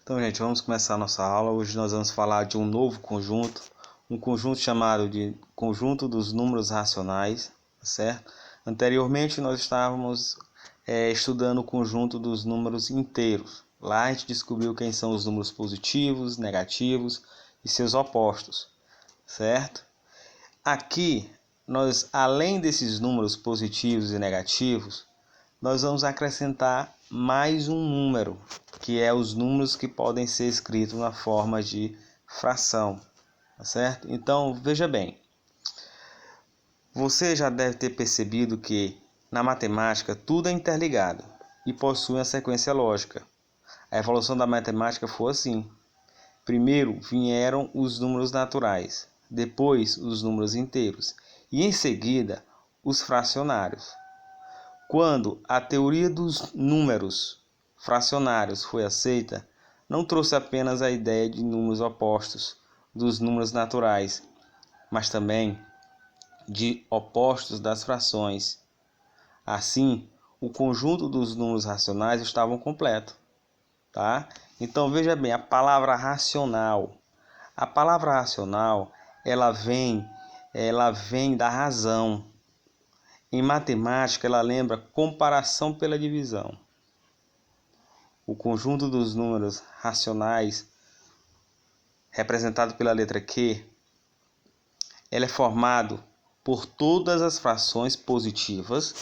Então, gente, vamos começar a nossa aula. Hoje nós vamos falar de um novo conjunto, um conjunto chamado de conjunto dos números racionais, certo? Anteriormente nós estávamos estudando o conjunto dos números inteiros. Lá a gente descobriu quem são os números positivos, negativos e seus opostos, certo? Aqui, nós, além desses números positivos e negativos, nós vamos acrescentar mais um número, que é os números que podem ser escritos na forma de fração, tá certo? Então, veja bem, você já deve ter percebido que na matemática tudo é interligado e possui uma sequência lógica. A evolução da matemática foi assim. Primeiro vieram os números naturais, depois os números inteiros e em seguida os fracionários. Quando a teoria dos números fracionários foi aceita, não trouxe apenas a ideia de números opostos dos números naturais, mas também de opostos das frações. Assim, o conjunto dos números racionais estava completo, tá? Então veja bem, a palavra racional. A palavra racional, ela vem da razão. Em matemática, ela lembra comparação pela divisão. O conjunto dos números racionais, representado pela letra Q, ele é formado por todas as frações positivas,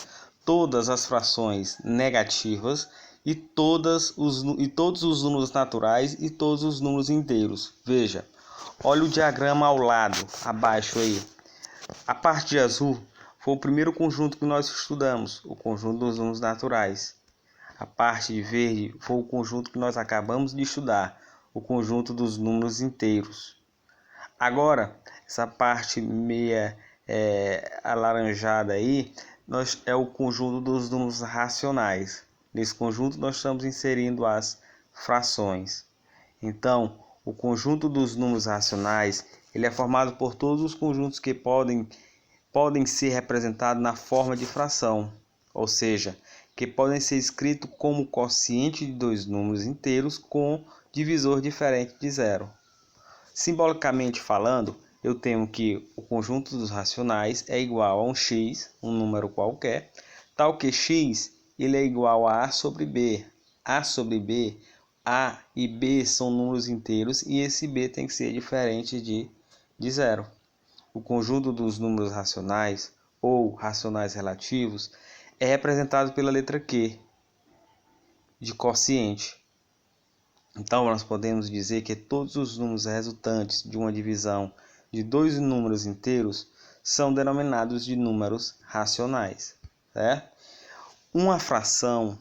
todas as frações negativas e todos os números naturais e todos os números inteiros. Veja, olha o diagrama ao lado, abaixo aí. A parte de azul foi o primeiro conjunto que nós estudamos, o conjunto dos números naturais. A parte de verde foi o conjunto que nós acabamos de estudar, o conjunto dos números inteiros. Agora, essa parte meia alaranjada aí, é o conjunto dos números racionais. Nesse conjunto nós estamos inserindo as frações. Então, o conjunto dos números racionais, ele é formado por todos os conjuntos que podem ser representados na forma de fração, ou seja, que podem ser escritos como quociente de dois números inteiros com divisor diferente de zero. Simbolicamente falando, eu tenho que o conjunto dos racionais é igual a um x, um número qualquer, tal que x ele é igual a sobre b. A sobre b, a e b são números inteiros e esse b tem que ser diferente de zero. O conjunto dos números racionais, ou racionais relativos, é representado pela letra Q, de quociente. Então, nós podemos dizer que todos os números resultantes de uma divisão de dois números inteiros são denominados de números racionais, certo? Uma fração,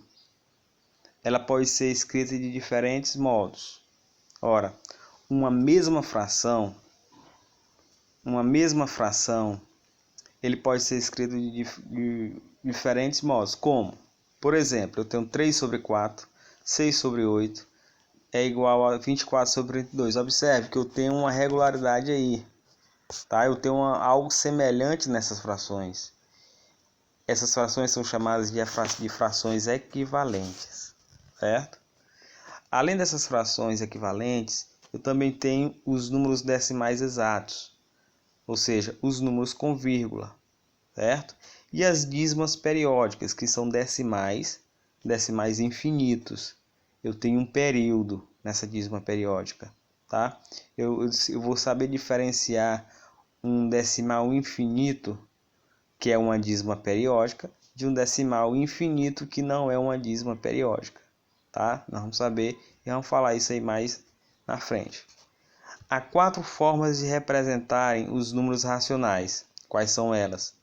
ela pode ser escrita de diferentes modos. Ora, uma mesma fração, ele pode ser escrito de diferentes modos, como, por exemplo, eu tenho 3 sobre 4, 6 sobre 8, é igual a 24 sobre 32. Observe que eu tenho uma regularidade aí, tá? Eu tenho algo semelhante nessas frações. Essas frações são chamadas de frações equivalentes, certo? Além dessas frações equivalentes, eu também tenho os números decimais exatos, ou seja, os números com vírgula, certo? E as dízimas periódicas, que são decimais infinitos. Eu tenho um período nessa dízima periódica, tá? Eu vou saber diferenciar um decimal infinito, que é uma dízima periódica, de um decimal infinito, que não é uma dízima periódica, tá? Nós vamos saber e vamos falar isso aí mais na frente. Há 4 formas de representarem os números racionais. Quais são elas?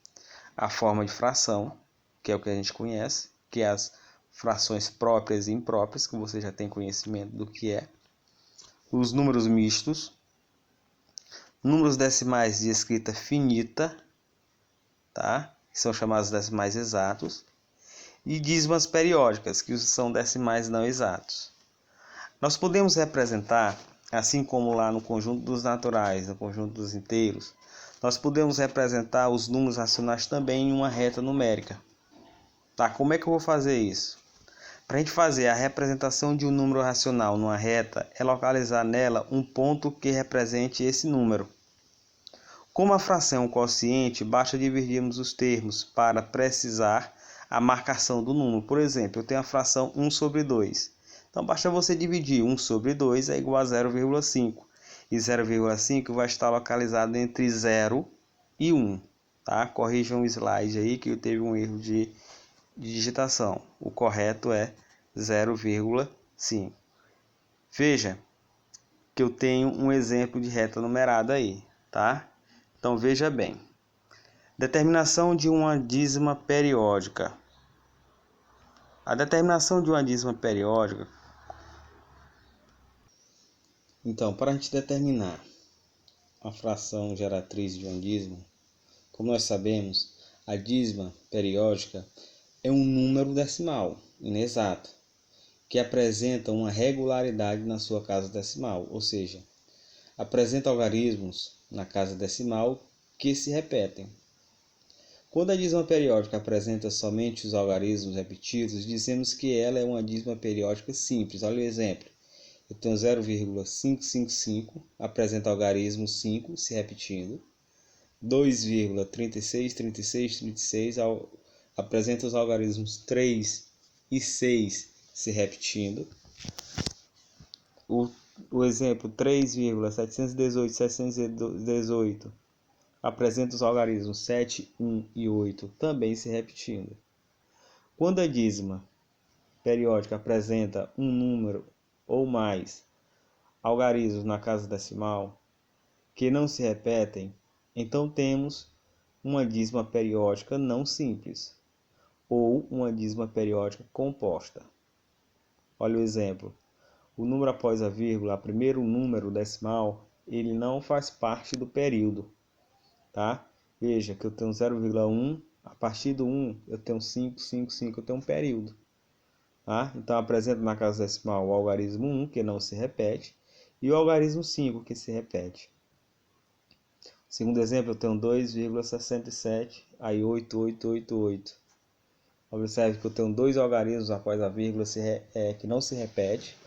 A forma de fração, que é o que a gente conhece, que é as frações próprias e impróprias, que você já tem conhecimento do que é. Os números mistos, números decimais de escrita finita, tá? Que são chamados decimais exatos, e dízimas periódicas, que são decimais não exatos. Nós podemos representar, assim como lá no conjunto dos naturais, no conjunto dos inteiros, nós podemos representar os números racionais também em uma reta numérica. Tá? Como é que eu vou fazer isso? Para a gente fazer a representação de um número racional numa reta, é localizar nela um ponto que represente esse número. Como a fração é um quociente, basta dividirmos os termos para precisar a marcação do número. Por exemplo, eu tenho a fração 1 sobre 2. Então, basta você dividir 1 sobre 2 é igual a 0,5. E 0,5 vai estar localizado entre 0 e 1. Tá? Corrijam o slide aí que teve um erro de digitação. O correto é 0,5. Veja que eu tenho um exemplo de reta numerada aí, tá? Então veja bem. Determinação de uma dízima periódica. A determinação de uma dízima periódica. Então, para a gente determinar a fração geratriz de uma dízima, como nós sabemos, a dízima periódica é um número decimal inexato que apresenta uma regularidade na sua casa decimal, ou seja, apresenta algarismos na casa decimal que se repetem. Quando a dízima periódica apresenta somente os algarismos repetidos, dizemos que ela é uma dízima periódica simples. Olha o exemplo. Eu tenho 0,555, apresenta algarismo 5 se repetindo. 2,363636 apresenta os algarismos 3 e 6 se repetindo. O exemplo 3,718 apresenta os algarismos 7, 1 e 8 também se repetindo. Quando a dízima periódica apresenta um número ou mais algarismos na casa decimal que não se repetem, então temos uma dízima periódica não simples ou uma dízima periódica composta. Olha o exemplo. O número após a vírgula, o primeiro número decimal, ele não faz parte do período, tá? Veja que eu tenho 0,1, a partir do 1 eu tenho 5, 5, 5, eu tenho um período. Tá? Então apresento na casa decimal o algarismo 1, que não se repete, e o algarismo 5, que se repete. Segundo exemplo, eu tenho 2,67, aí 8888. Observe que eu tenho dois algarismos após a vírgula que não se repete.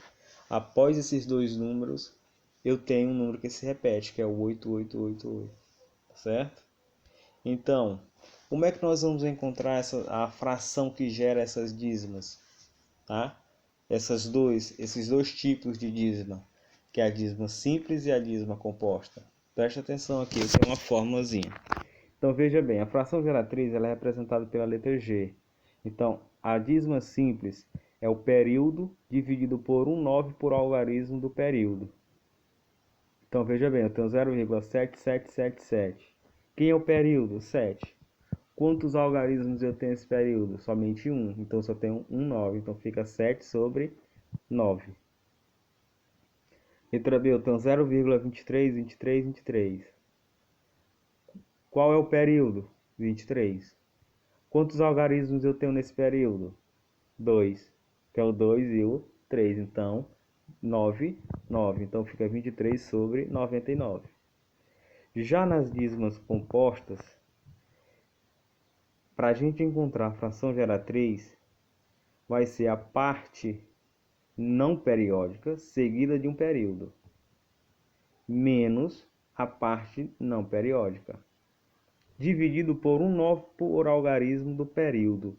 Após esses dois números, eu tenho um número que se repete, que é o 8888. Certo? Então, como é que nós vamos encontrar a fração que gera essas dízimas? Tá? Esses dois tipos de dízima, que é a dízima simples e a dízima composta. Preste atenção aqui, eu tenho uma fórmulazinha. Então veja bem, a fração geratriz ela é representada pela letra G. Então, a dízima simples é o período dividido por 1/9 por algarismo do período. Então veja bem, eu tenho 0,7777. Quem é o período? 7. Quantos algarismos eu tenho nesse período? Somente 1. Então só tenho 1/9. Então fica 7 sobre 9. Letra B, eu tenho 0,232323. Qual é o período? 23. Quantos algarismos eu tenho nesse período? 2. Que é o 2 e o 3. Então, 9. Então fica 23 sobre 99. Já nas dízimas compostas, para a gente encontrar a fração geratriz, vai ser a parte não periódica seguida de um período, menos a parte não periódica, dividido por 1/9 por algarismo do período,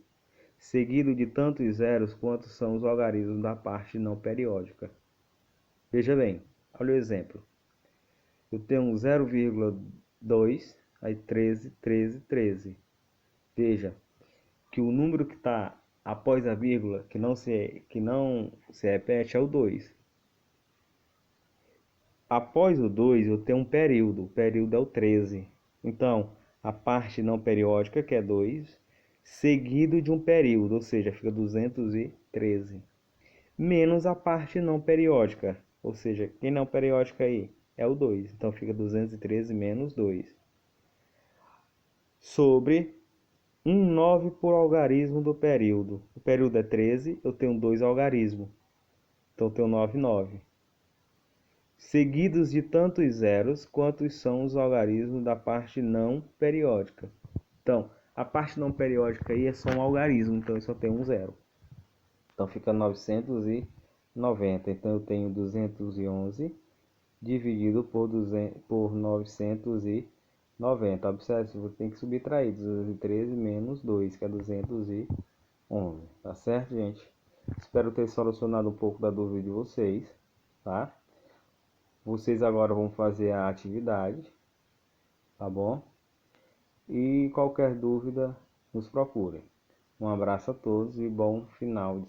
seguido de tantos zeros quanto são os algarismos da parte não periódica. Veja bem, olha o exemplo. Eu tenho 0,2, aí 13, 13, 13. Veja que o número que está após a vírgula, que não se repete, é o 2. Após o 2, eu tenho um período. O período é o 13. Então, a parte não periódica, que é 2, seguido de um período, ou seja, fica 213. Menos a parte não periódica, ou seja, quem não periódica aí? É o 2. Então, fica 213 menos 2. Sobre 1/9 por algarismo do período. O período é 13, eu tenho 2 algarismos. Então, eu tenho 9/9. Seguidos de tantos zeros quantos são os algarismos da parte não periódica. Então, a parte não periódica aí é só um algarismo, então eu só tenho um zero. Então fica 990. Então eu tenho 211 dividido por 990. Observe, você tem que subtrair 213 menos 2, que é 211. Tá certo, gente? Espero ter solucionado um pouco da dúvida de vocês, tá? Vocês agora vão fazer a atividade, tá bom? E qualquer dúvida, nos procurem. Um abraço a todos e bom final de